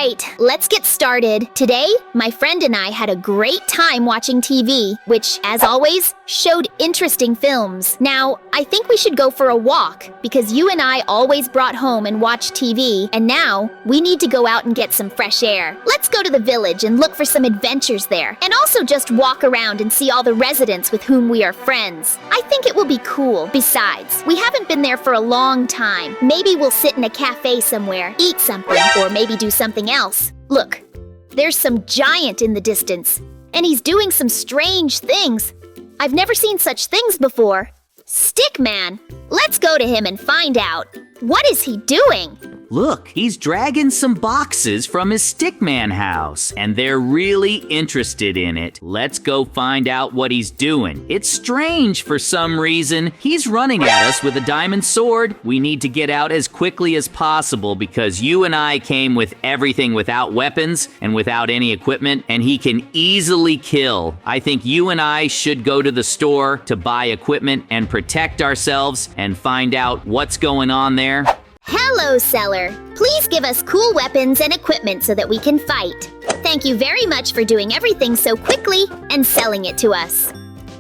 right, let's get started. Today, my friend and I had a great time watching TV, which, as always, showed interesting films. Now, I think we should go for a walk, because you and I always brought home and watched TV, and now we need to go out and get some fresh air. Let's go to the village and look for some adventures there, and also just walk around and see all the residents with whom we are friends. I think it will be cool. Besides, we haven't been there for a long time. Maybe we'll sit in a cafe somewhere, eat something, or maybe do something else. Look, there's some giant in the distance, and he's doing some strange things. I've never seen such things before. Stickman! Let's go to him and find out. What is he doing? Look, he's dragging some boxes from his Stickman house, and they're really interested in it. Let's go find out what he's doing. It's strange for some reason. He's running at us with a diamond sword. We need to get out as quickly as possible because you and I came with everything without weapons and without any equipment, and he can easily kill. I think you and I should go to the store to buy equipment and protect ourselves and find out what's going on there. Hello, seller. Please give us cool weapons and equipment so that we can fight. Thank you very much for doing everything so quickly and selling it to us.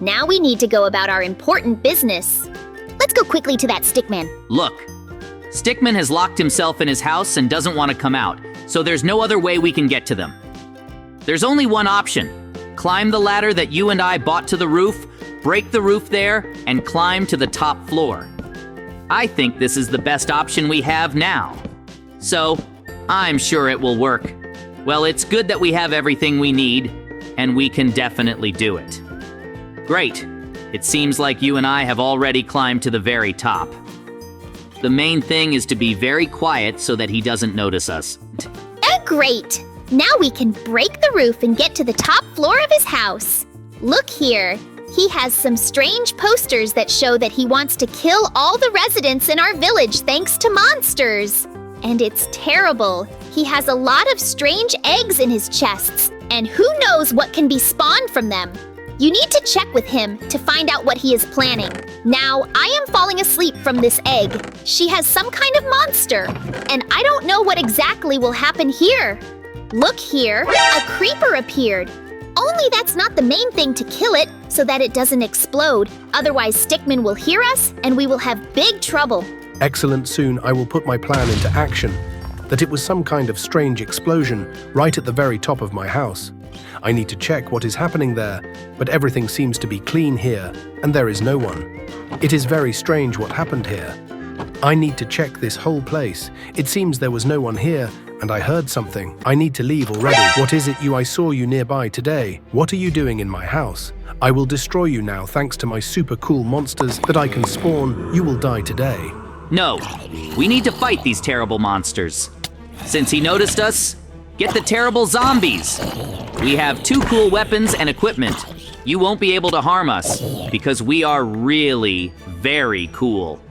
Now we need to go about our important business. Let's go quickly to that Stickman. Look, Stickman has locked himself in his house and doesn't want to come out, so there's no other way we can get to them. There's only one option. Climb the ladder that you and I bought to the roof, break the roof there, and climb to the top floor. I think this is the best option we have now. So, I'm sure it will work. Well, it's good that we have everything we need, and we can definitely do it. Great. It seems like you and I have already climbed to the very top. The main thing is to be very quiet so that he doesn't notice us. Great! Now we can break the roof and get to the top floor of his house. Look here. He has some strange posters that show that he wants to kill all the residents in our village thanks to monsters. And it's terrible. He has a lot of strange eggs in his chests, and who knows what can be spawned from them. You need to check with him to find out what he is planning. Now, I am falling asleep from this egg. She has some kind of monster, and I don't know what exactly will happen here. Look here, a creeper appeared. Only that's not the main thing to kill it, so that it doesn't explode. Otherwise, Stickman will hear us, and we will have big trouble. Excellent. Soon I will put my plan into action. That it was some kind of strange explosion right at the very top of my house. I need to check what is happening there, but everything seems to be clean here, and there is no one. It is very strange what happened here. I need to check this whole place. It seems there was no one here, and I heard something. I need to leave already. What is it I saw you nearby today? What are you doing in my house? I will destroy you now thanks to my super cool monsters that I can spawn. You will die today. No, we need to fight these terrible monsters. Since he noticed us, get the terrible zombies. We have 2 cool weapons and equipment. You won't be able to harm us because we are really very cool.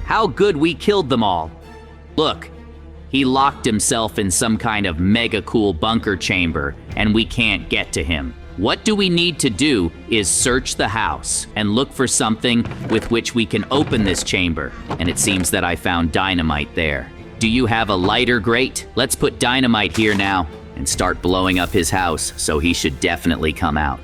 How good we killed them all. Look. He locked himself in some kind of mega cool bunker chamber, and we can't get to him. What do we need to do is search the house and look for something with which we can open this chamber. And it seems that I found dynamite there. Do you have a lighter grate? Let's put dynamite here now and start blowing up his house, so he should definitely come out.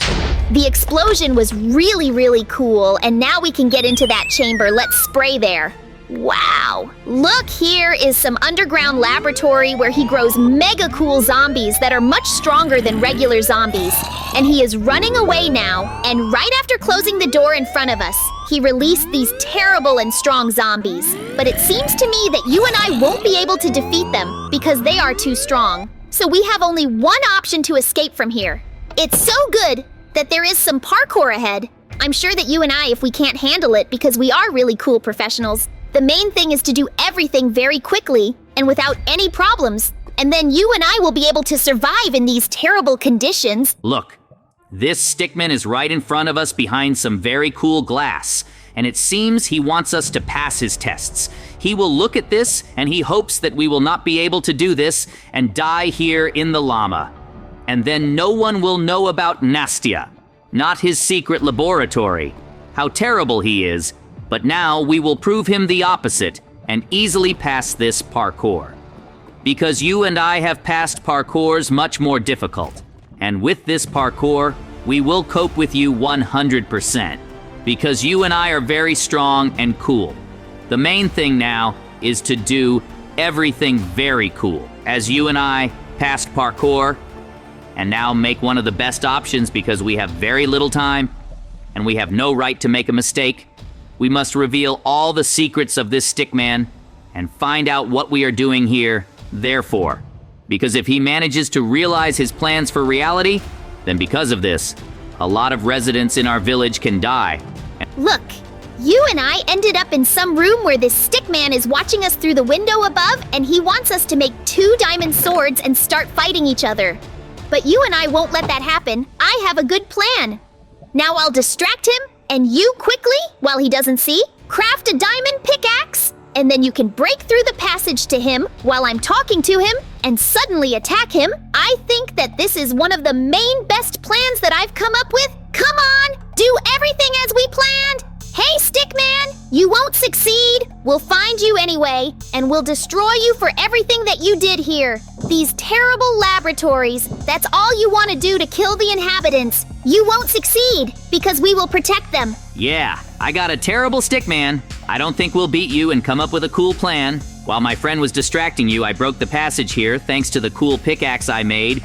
The explosion was really cool, and now we can get into that chamber. Let's spray there. Wow! Look, here is some underground laboratory where he grows mega cool zombies that are much stronger than regular zombies. And he is running away now, and right after closing the door in front of us, he released these terrible and strong zombies. But it seems to me that you and I won't be able to defeat them because they are too strong. So we have only one option to escape from here. It's so good that there is some parkour ahead. I'm sure that you and I, if we can't handle it because we are really cool professionals, the main thing is to do everything very quickly and without any problems, and then you and I will be able to survive in these terrible conditions. Look, this Stickman is right in front of us behind some very cool glass, and it seems he wants us to pass his tests. He will look at this, and he hopes that we will not be able to do this and die here in the llama. And then no one will know about Nastia, not his secret laboratory. How terrible he is. But now we will prove him the opposite and easily pass this parkour. because you and I have passed parkours much more difficult. And with this parkour, we will cope with you 100%, because you and I are very strong and cool. The main thing now is to do everything very cool, as you and I passed parkour, and now make one of the best options because we have very little time, and we have no right to make a mistake. We must reveal all the secrets of this Stickman and find out what we are doing here, therefore. Because if he manages to realize his plans for reality, then because of this, a lot of residents in our village can die. Look, you and I ended up in some room where this Stickman is watching us through the window above, and he wants us to make 2 diamond swords and start fighting each other. But you and I won't let that happen. I have a good plan. Now I'll distract him, and you quickly, while he doesn't see, craft a diamond pickaxe, and then you can break through the passage to him while I'm talking to him and suddenly attack him. I think that this is one of the main best plans that I've come up with. Come on, do everything as we planned. Hey, Stickman, you won't succeed. We'll find you anyway, and we'll destroy you for everything that you did here. These terrible laboratories, that's all you want to do to kill the inhabitants. You won't succeed, because we will protect them. Yeah, I got a terrible Stickman. I don't think we'll beat you and come up with a cool plan. While my friend was distracting you, I broke the passage here thanks to the cool pickaxe I made.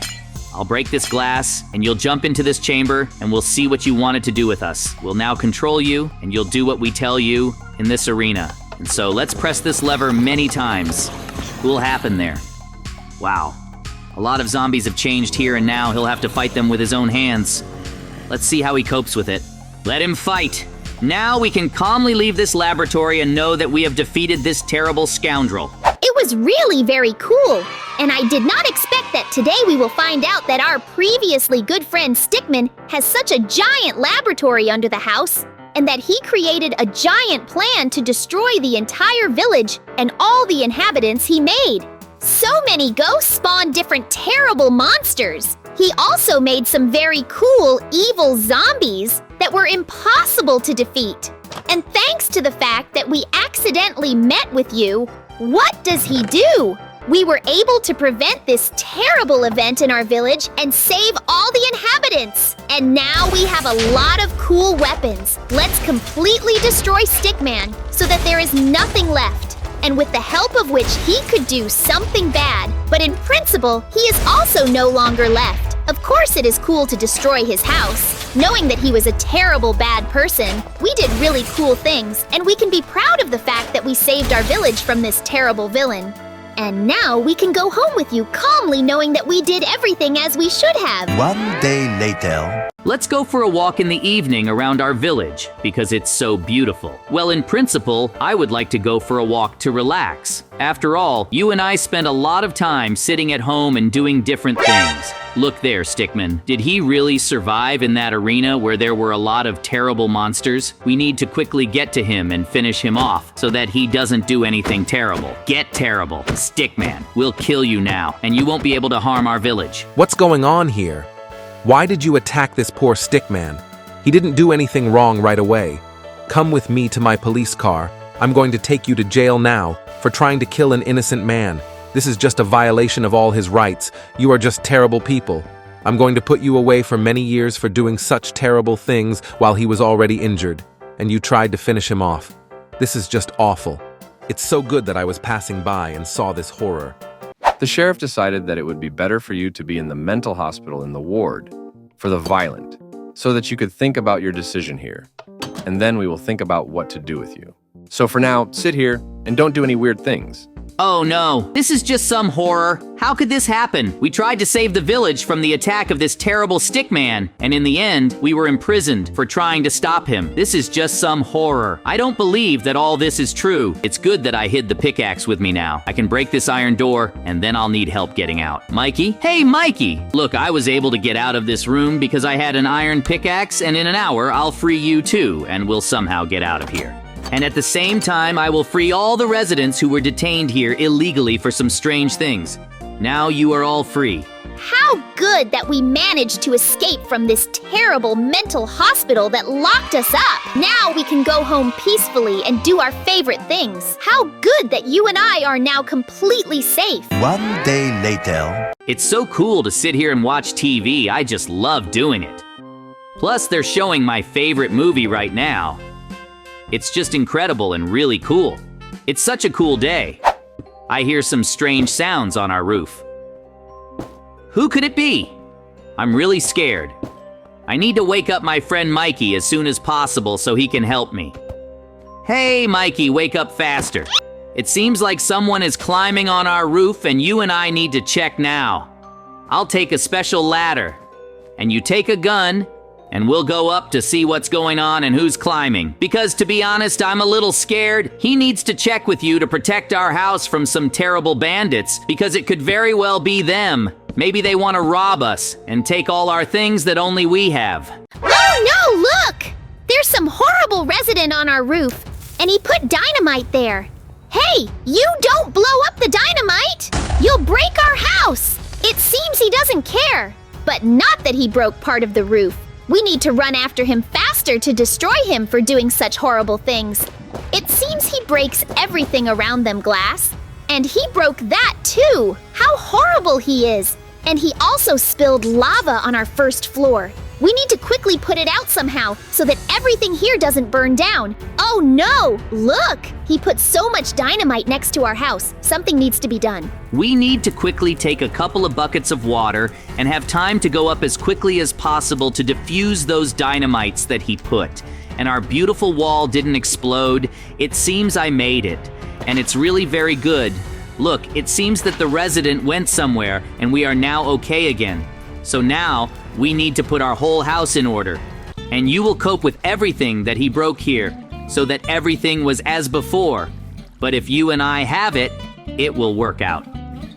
I'll break this glass, and you'll jump into this chamber, and we'll see what you wanted to do with us. We'll now control you, and you'll do what we tell you in this arena. And so let's press this lever many times. What will happen there? Wow. A lot of zombies have changed here, and now he'll have to fight them with his own hands. Let's see how he copes with it. Let him fight. Now we can calmly leave this laboratory and know that we have defeated this terrible scoundrel. It was really very cool, and I did not expect that today we will find out that our previously good friend Stickman has such a giant laboratory under the house, and that he created a giant plan to destroy the entire village and all the inhabitants he made. So many ghosts spawn different terrible monsters. He also made some very cool evil zombies that were impossible to defeat. And thanks to the fact that we accidentally met with you, what does he do? We were able to prevent this terrible event in our village and save all the inhabitants. And now we have a lot of cool weapons. Let's completely destroy Stickman so that there is nothing left. And with the help of which he could do something bad, but in principle, he is also no longer left. Of course it is cool to destroy his house. Knowing that he was a terrible bad person, we did really cool things, and we can be proud of the fact that we saved our village from this terrible villain. And now we can go home with you calmly knowing that we did everything as we should have. 1 day later. Let's go for a walk in the evening around our village, because it's so beautiful. Well, in principle, I would like to go for a walk to relax. After all, you and I spend a lot of time sitting at home and doing different things. Look there, Stickman. Did he really survive in that arena where there were a lot of terrible monsters? We need to quickly get to him and finish him off so that he doesn't do anything terrible. Get terrible. Stickman, we'll kill you now, and you won't be able to harm our village. What's going on here? Why did you attack this poor Stickman? He didn't do anything wrong right away. Come with me to my police car. I'm going to take you to jail now for trying to kill an innocent man. This is just a violation of all his rights. You are just terrible people. I'm going to put you away for many years for doing such terrible things while he was already injured, and you tried to finish him off. This is just awful. It's so good that I was passing by and saw this horror. The sheriff decided that it would be better for you to be in the mental hospital in the ward for the violent, so that you could think about your decision here, and then we will think about what to do with you. So for now, sit here and don't do any weird things. Oh no, this is just some horror. How could this happen? We tried to save the village from the attack of this terrible Stickman, and in the end, we were imprisoned for trying to stop him. This is just some horror. I don't believe that all this is true. It's good that I hid the pickaxe with me now. I can break this iron door, and then I'll need help getting out. Mikey? Hey, Mikey! Look, I was able to get out of this room because I had an iron pickaxe, and in an hour, I'll free you too, and we'll somehow get out of here. And at the same time, I will free all the residents who were detained here illegally for some strange things. Now you are all free. How good that we managed to escape from this terrible mental hospital that locked us up. Now we can go home peacefully and do our favorite things. How good that you and I are now completely safe. One day later. It's so cool to sit here and watch TV. I just love doing it. Plus, they're showing my favorite movie right now. It's just incredible and really cool. It's such a cool day. I hear some strange sounds on our roof. Who could it be? I'm really scared. I need to wake up my friend Mikey as soon as possible so he can help me. Hey, Mikey, wake up faster. It seems like someone is climbing on our roof and you and I need to check now. I'll take a special ladder, and you take a gun, and we'll go up to see what's going on and who's climbing. Because to be honest, I'm a little scared. He needs to check with you to protect our house from some terrible bandits, because it could very well be them. Maybe they want to rob us and take all our things that only we have. Oh no, look! There's some horrible resident on our roof, and he put dynamite there. Hey, you don't blow up the dynamite! You'll break our house! It seems he doesn't care. But not that he broke part of the roof. We need to run after him faster to destroy him for doing such horrible things. It seems he breaks everything around them glass. And he broke that too! How horrible he is! And he also spilled lava on our first floor. We need to quickly put it out somehow so that everything here doesn't burn down. Oh no! Look! He put so much dynamite next to our house. Something needs to be done. We need to quickly take a couple of buckets of water and have time to go up as quickly as possible to defuse those dynamites that he put. And our beautiful wall didn't explode. It seems I made it. And it's really very good. Look, it seems that the resident went somewhere and we are now okay again. So now, we need to put our whole house in order. And you will cope with everything that he broke here, so that everything was as before. But if you and I have it, it will work out.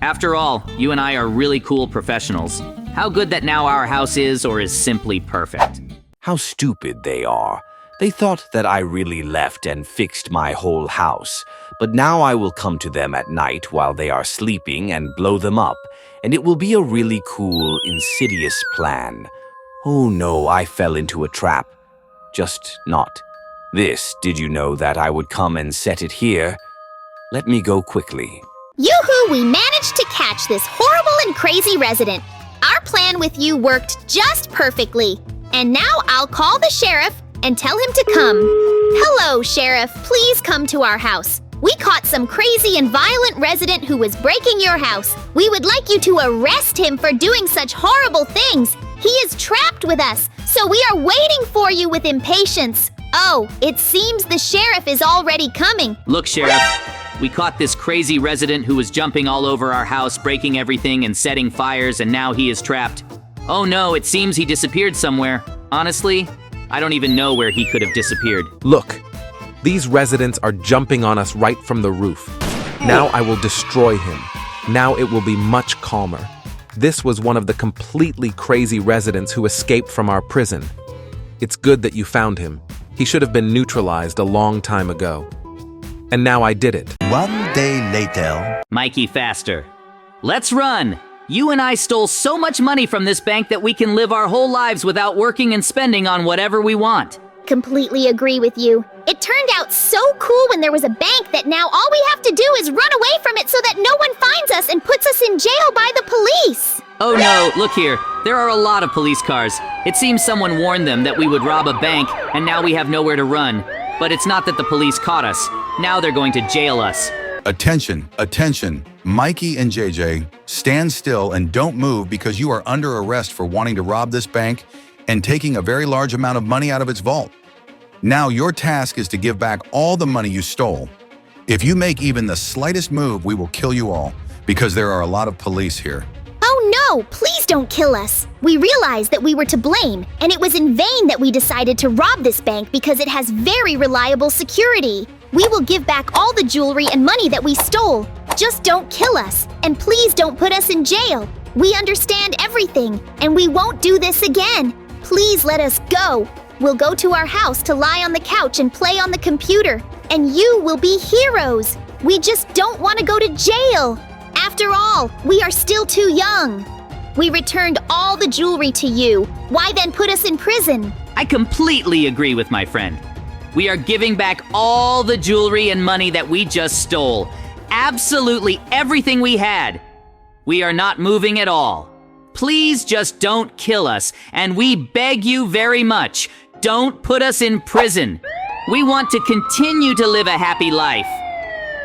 After all, you and I are really cool professionals. How good that now our house is or is simply perfect. How stupid they are. They thought that I really left and fixed my whole house. But now I will come to them at night while they are sleeping and blow them up. And it will be a really cool, insidious plan. Oh no, I fell into a trap. Just not this. Did you know that I would come and set it here? Let me go quickly. Yoo-hoo, we managed to catch this horrible and crazy resident. Our plan with you worked just perfectly. And now I'll call the sheriff and tell him to come. Hello, Sheriff. Please come to our house. We caught some crazy and violent resident who was breaking your house. We would like you to arrest him for doing such horrible things. He is trapped with us, so we are waiting for you with impatience. Oh, it seems the sheriff is already coming. Look, Sheriff, we caught this crazy resident who was jumping all over our house, breaking everything and setting fires, and now he is trapped. Oh no, it seems he disappeared somewhere. Honestly, I don't even know where he could have disappeared. Look, these residents are jumping on us right from the roof. Now I will destroy him. Now it will be much calmer. This was one of the completely crazy residents who escaped from our prison. It's good that you found him. He should have been neutralized a long time ago. And now I did it. One day later. Mikey, faster. Let's run! You and I stole so much money from this bank that we can live our whole lives without working and spending on whatever we want. Completely agree with you. It turned out so cool when there was a bank that now all we have to do is run away from it so that no one finds us and puts us in jail by the police. Oh no, look here. There are a lot of police cars. It seems someone warned them that we would rob a bank, and now we have nowhere to run. But it's not that the police caught us. Now they're going to jail us. Attention, attention. Mikey and JJ, stand still and don't move because you are under arrest for wanting to rob this bank and taking a very large amount of money out of its vault. Now your task is to give back all the money you stole. If you make even the slightest move, we will kill you all because there are a lot of police here. Oh no, please don't kill us. We realized that we were to blame, and it was in vain that we decided to rob this bank because it has very reliable security. We will give back all the jewelry and money that we stole. Just don't kill us, and please don't put us in jail. We understand everything, and we won't do this again. Please let us go. We'll go to our house to lie on the couch and play on the computer, and you will be heroes. We just don't want to go to jail. After all, we are still too young. We returned all the jewelry to you. Why then put us in prison? I completely agree with my friend. We are giving back all the jewelry and money that we just stole. Absolutely everything we had. We are not moving at all. Please just don't kill us, and we beg you very much, don't put us in prison. We want to continue to live a happy life.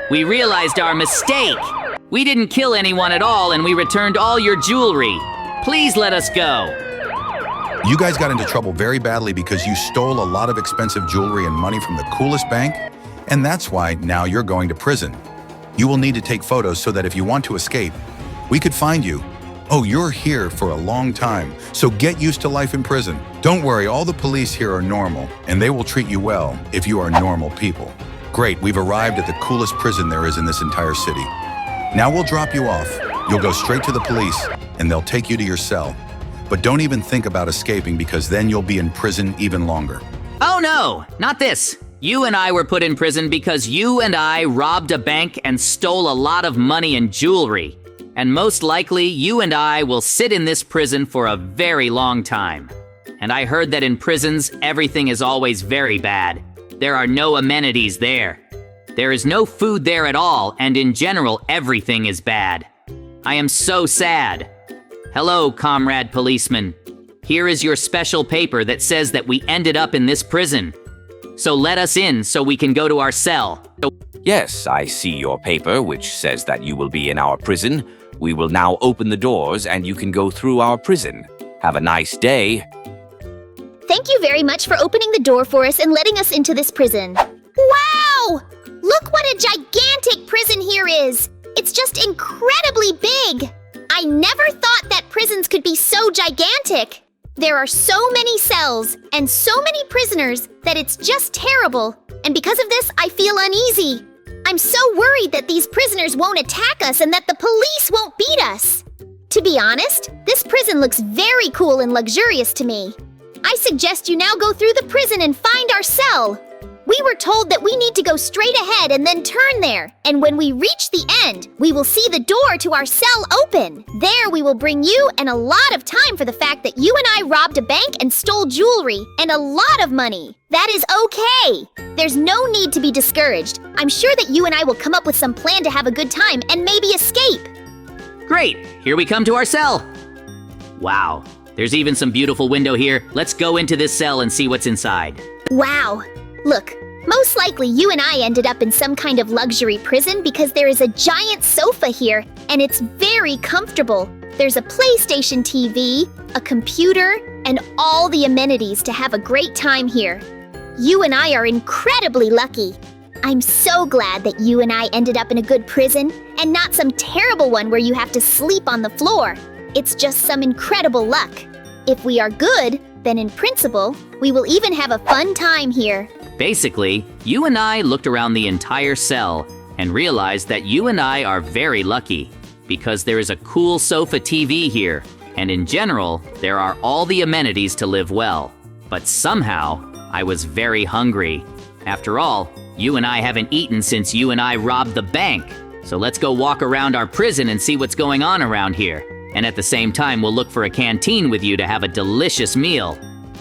We realized our mistake. We didn't kill anyone at all, and we returned all your jewelry. Please let us go. You guys got into trouble very badly because you stole a lot of expensive jewelry and money from the coolest bank, and that's why now you're going to prison. You will need to take photos so that if you want to escape, we could find you. Oh, you're here for a long time, so get used to life in prison. Don't worry, all the police here are normal, and they will treat you well if you are normal people. Great, we've arrived at the coolest prison there is in this entire city. Now we'll drop you off. You'll go straight to the police, and they'll take you to your cell. But don't even think about escaping because then you'll be in prison even longer. Oh no, not this. You and I were put in prison because you and I robbed a bank and stole a lot of money and jewelry. And most likely, you and I will sit in this prison for a very long time. And I heard that in prisons, everything is always very bad. There are no amenities there. There is no food there at all, and in general, everything is bad. I am so sad. Hello, comrade policeman. Here is your special paper that says that we ended up in this prison. So let us in so we can go to our cell. Yes, I see your paper, which says that you will be in our prison. We will now open the doors and you can go through our prison. Have a nice day. Thank you very much for opening the door for us and letting us into this prison. Wow! Look what a gigantic prison here is! It's just incredibly big! I never thought that prisons could be so gigantic! There are so many cells and so many prisoners that it's just terrible. And because of this, I feel uneasy. I'm so worried that these prisoners won't attack us and that the police won't beat us. To be honest, this prison looks very cool and luxurious to me. I suggest you now go through the prison and find our cell. We were told that we need to go straight ahead and then turn there. And when we reach the end, we will see the door to our cell open. There we will bring you and a lot of time for the fact that you and I robbed a bank and stole jewelry and a lot of money. That is okay. There's no need to be discouraged. I'm sure that you and I will come up with some plan to have a good time and maybe escape. Great, here we come to our cell. Wow, there's even some beautiful window here. Let's go into this cell and see what's inside. Wow. Look, most likely you and I ended up in some kind of luxury prison because there is a giant sofa here and it's very comfortable. There's a PlayStation TV, a computer, and all the amenities to have a great time here. You and I are incredibly lucky. I'm so glad that you and I ended up in a good prison and not some terrible one where you have to sleep on the floor. It's just some incredible luck. If we are good, then in principle, we will even have a fun time here. Basically, you and I looked around the entire cell and realized that you and I are very lucky because there is a cool sofa TV here, and in general, there are all the amenities to live well. But somehow, I was very hungry. After all, you and I haven't eaten since you and I robbed the bank. So let's go walk around our prison and see what's going on around here. And at the same time, we'll look for a canteen with you to have a delicious meal.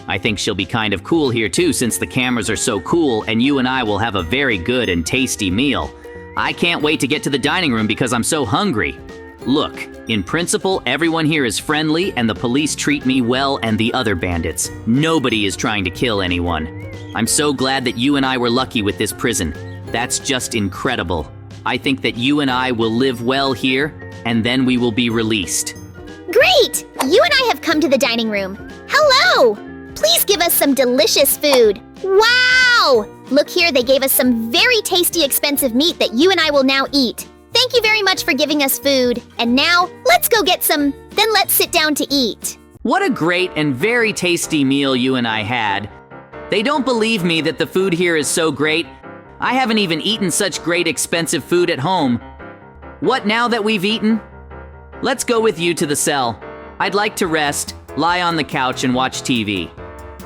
I think she'll be kind of cool here too since the cameras are so cool and you and I will have a very good and tasty meal. I can't wait to get to the dining room because I'm so hungry. Look, in principle, everyone here is friendly and the police treat me well and the other bandits. Nobody is trying to kill anyone. I'm so glad that you and I were lucky with this prison. That's just incredible. I think that you and I will live well here and then we will be released. Great! You and I have come to the dining room. Hello! Please give us some delicious food. Wow! Look here, they gave us some very tasty, expensive meat that you and I will now eat. Thank you very much for giving us food. And now, let's go get some, then let's sit down to eat. What a great and very tasty meal you and I had. They don't believe me that the food here is so great. I haven't even eaten such great expensive food at home. What now that we've eaten? Let's go with you to the cell. I'd like to rest, lie on the couch and watch TV.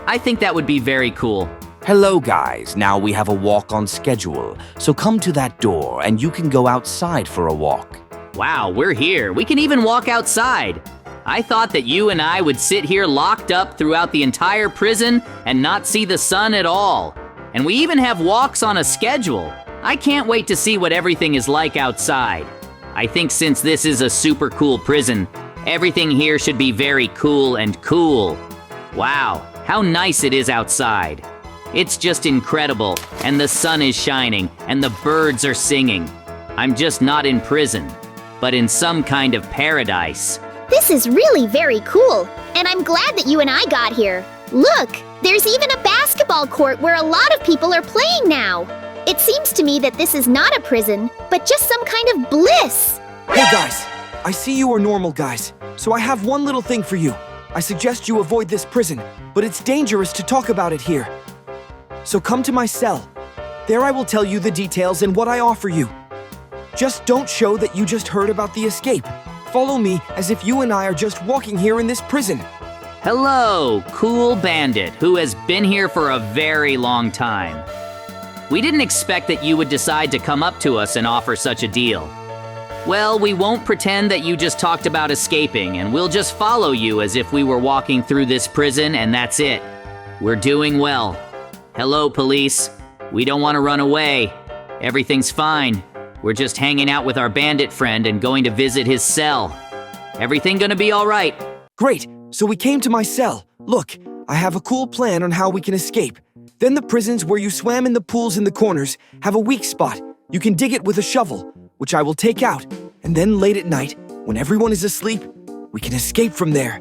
I think that would be very cool. Hello guys, now we have a walk on schedule. So come to that door and you can go outside for a walk. Wow, we're here. We can even walk outside. I thought that you and I would sit here locked up throughout the entire prison and not see the sun at all. And we even have walks on a schedule. I can't wait to see what everything is like outside. I think since this is a super cool prison, everything here should be very cool and cool. Wow, how nice it is outside. It's just incredible, and the sun is shining, and the birds are singing. I'm just not in prison, but in some kind of paradise. This is really very cool, and I'm glad that you and I got here. Look, there's even a basketball court where a lot of people are playing now. It seems to me that this is not a prison, but just some kind of bliss. Hey guys, I see you are normal guys, so I have one little thing for you. I suggest you avoid this prison, but it's dangerous to talk about it here. So come to my cell. There I will tell you the details and what I offer you. Just don't show that you just heard about the escape. Follow me as if you and I are just walking here in this prison. Hello, cool bandit who has been here for a very long time. We didn't expect that you would decide to come up to us and offer such a deal. Well, we won't pretend that you just talked about escaping, and we'll just follow you as if we were walking through this prison, and that's it. We're doing well. Hello, police. We don't want to run away. Everything's fine. We're just hanging out with our bandit friend and going to visit his cell. Everything gonna be all right. Great, so we came to my cell. Look, I have a cool plan on how we can escape. Then the prisons where you swam in the pools in the corners have a weak spot. You can dig it with a shovel, which I will take out. And then late at night, when everyone is asleep, we can escape from there.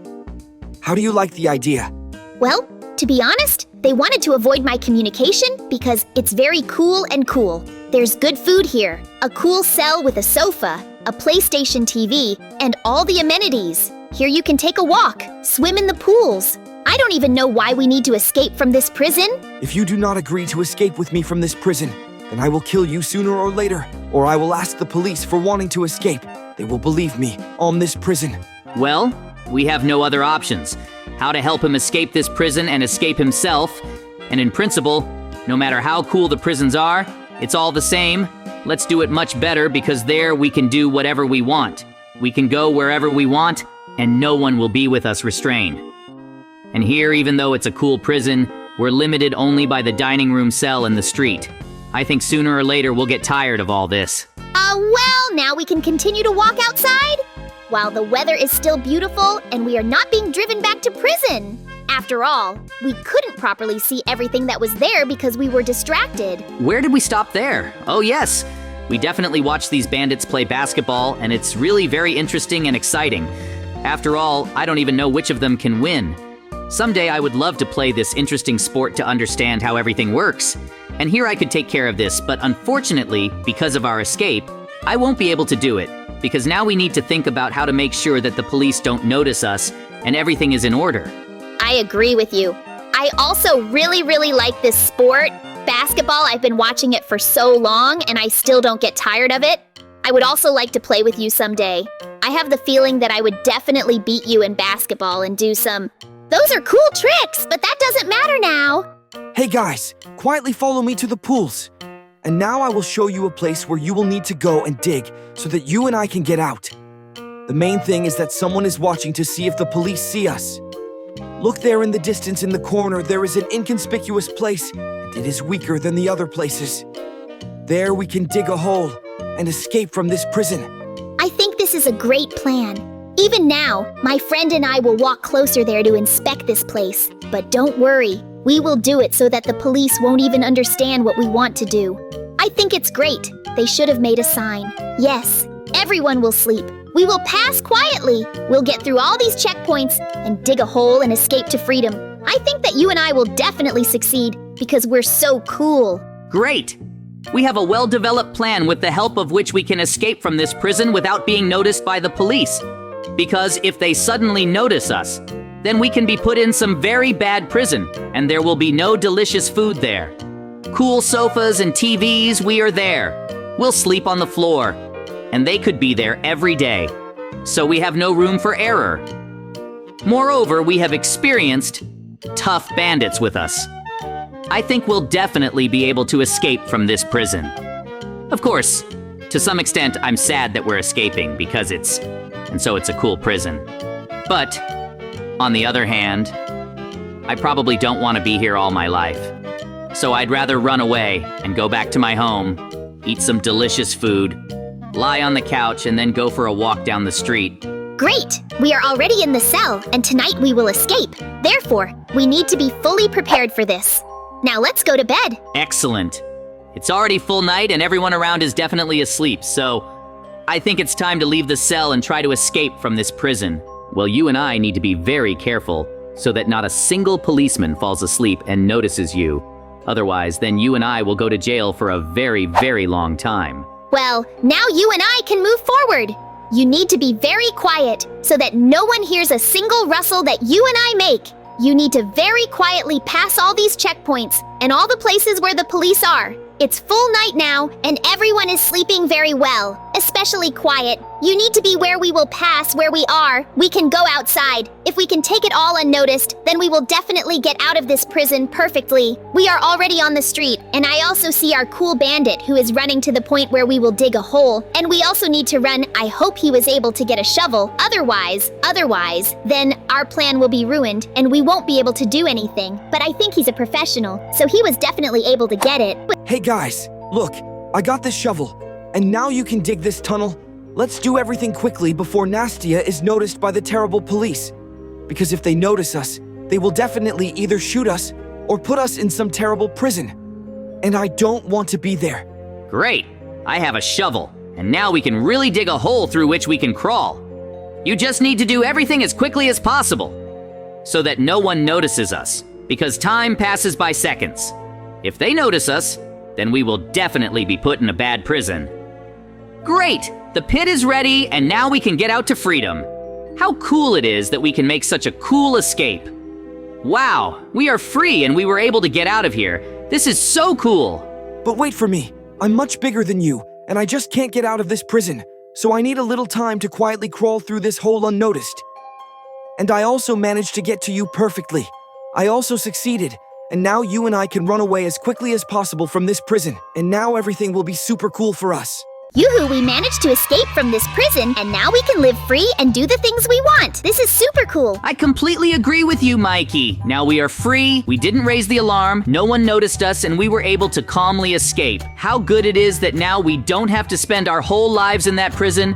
How do you like the idea? Well, to be honest, they wanted to avoid my communication because it's very cool and cool. There's good food here, a cool cell with a sofa, a PlayStation TV, and all the amenities. Here you can take a walk, swim in the pools. I don't even know why we need to escape from this prison. If you do not agree to escape with me from this prison, then I will kill you sooner or later, or I will ask the police for wanting to escape. They will believe me on this prison. Well, we have no other options. How to help him escape this prison and escape himself. And in principle, no matter how cool the prisons are, it's all the same. Let's do it much better because there we can do whatever we want. We can go wherever we want, and no one will be with us restrained. And here, even though it's a cool prison, we're limited only by the dining room cell in the street. I think sooner or later we'll get tired of all this. Well, now we can continue to walk outside while the weather is still beautiful and we are not being driven back to prison. After all, we couldn't properly see everything that was there because we were distracted. Where did we stop there? Oh yes, we definitely watched these bandits play basketball, and it's really very interesting and exciting. After all, I don't even know which of them can win. Someday I would love to play this interesting sport to understand how everything works. And here I could take care of this, but unfortunately, because of our escape, I won't be able to do it, because now we need to think about how to make sure that the police don't notice us and everything is in order. I agree with you. I also really like this sport. Basketball, I've been watching it for so long and I still don't get tired of it. I would also like to play with you someday. I have the feeling that I would definitely beat you in basketball and do some... Those are cool tricks, but that doesn't matter now. Hey guys, quietly follow me to the pools. And now I will show you a place where you will need to go and dig so that you and I can get out. The main thing is that someone is watching to see if the police see us. Look there in the distance in the corner, there is an inconspicuous place, and it is weaker than the other places. There we can dig a hole and escape from this prison. I think this is a great plan. Even now, my friend and I will walk closer there to inspect this place. But don't worry, we will do it so that the police won't even understand what we want to do. I think it's great. They should have made a sign. Yes, everyone will sleep. We will pass quietly. We'll get through all these checkpoints and dig a hole and escape to freedom. I think that you and I will definitely succeed because we're so cool. Great! We have a well-developed plan with the help of which we can escape from this prison without being noticed by the police. Because if they suddenly notice us, then we can be put in some very bad prison, and there will be no delicious food there. Cool sofas and TVs, we are there. We'll sleep on the floor, and they could be there every day. So we have no room for error. Moreover, we have experienced tough bandits with us. I think we'll definitely be able to escape from this prison. Of course, to some extent, I'm sad that we're escaping because it's a cool prison. But, on the other hand, I probably don't want to be here all my life. So I'd rather run away and go back to my home, eat some delicious food, lie on the couch, and then go for a walk down the street. Great! We are already in the cell, and tonight we will escape. Therefore, we need to be fully prepared for this. Now let's go to bed. Excellent. It's already full night and everyone around is definitely asleep, so I think it's time to leave the cell and try to escape from this prison. Well, you and I need to be very careful so that not a single policeman falls asleep and notices you. Otherwise, then you and I will go to jail for a very, very long time. Well, now you and I can move forward. You need to be very quiet so that no one hears a single rustle that you and I make. You need to very quietly pass all these checkpoints and all the places where the police are. It's full night now, and everyone is sleeping very well, especially quiet. You need to be where we will pass where we are. We can go outside. If we can take it all unnoticed, then we will definitely get out of this prison perfectly. We are already on the street, and I also see our cool bandit who is running to the point where we will dig a hole. And we also need to run. I hope he was able to get a shovel. Otherwise, then our plan will be ruined, and we won't be able to do anything. But I think he's a professional, so he was definitely able to get it. Hey guys, look, I got this shovel, and now you can dig this tunnel. Let's do everything quickly before Nastia is noticed by the terrible police. Because if they notice us, they will definitely either shoot us or put us in some terrible prison. And I don't want to be there. Great! I have a shovel, and now we can really dig a hole through which we can crawl. You just need to do everything as quickly as possible, so that no one notices us, because time passes by seconds. If they notice us, then we will definitely be put in a bad prison. Great! The pit is ready, and now we can get out to freedom. How cool it is that we can make such a cool escape. Wow, we are free and we were able to get out of here. This is so cool. But wait for me. I'm much bigger than you, and I just can't get out of this prison. So I need a little time to quietly crawl through this hole unnoticed. And I also managed to get to you perfectly. I also succeeded. And now you and I can run away as quickly as possible from this prison. And now everything will be super cool for us. Yoo-hoo, we managed to escape from this prison, and now we can live free and do the things we want. This is super cool. I completely agree with you, Mikey. Now we are free, we didn't raise the alarm, no one noticed us, and we were able to calmly escape. How good it is that now we don't have to spend our whole lives in that prison.